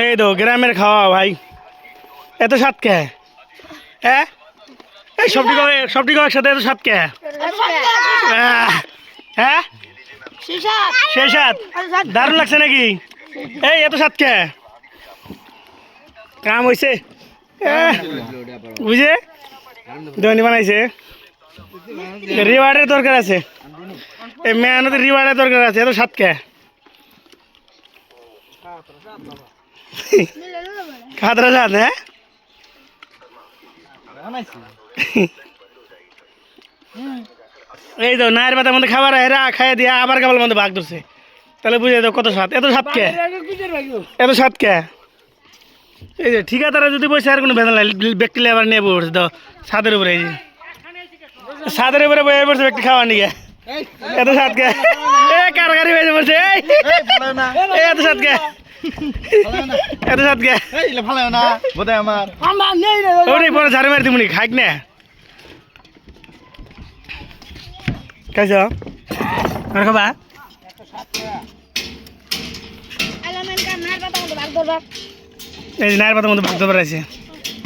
এই তো গ্রামের খাওয়া ভাই, এত স্বাদ কে? হ্যাঁ এই সবটি একসাথে এত স্বাদ কে? হ্যাঁ সেই স্বাদ দারুণ লাগছে নাকি? এই এত স্বাদ কে? কাম হয়েছে বুঝে ধনী বানাইছে। রিওয়ার্ডের দরকার আছে, এই মেহনতের রিওয়ার্ডের দরকার আছে। এত স্বাদ কে? খাতরা স্বাদ। হ্যাঁ এই তো নায়ের পাতার মধ্যে খাবার হেরা খাইয়ে দিয়ে আবার কেবল মধ্যে ভাগ ধরছে, তাহলে বুঝে তো কত স্বাদ। এত স্বাদ কে? এত স্বাদ কে? এই যে ঠিকাদারা যদি বসে আর কোনো বেতন ব্যক্তি আবার নিয়ে পড়ছে তো ছাদের উপরে, এই যে ছাদের উপরে বয়ে পড়ছে ব্যক্তি খাওয়া নিয়ে। এত স্বাদ কে? এ কারাগারি হয়ে পড়ছে। এত স্বাদ কে? এত স্বাদ কে? ওরে পরে ঝাড়ু মারি তুমি খাইক না খাইছ আর খাবা। এই যে নায়ের পাতার মধ্যে ভাগ ধরে আছে।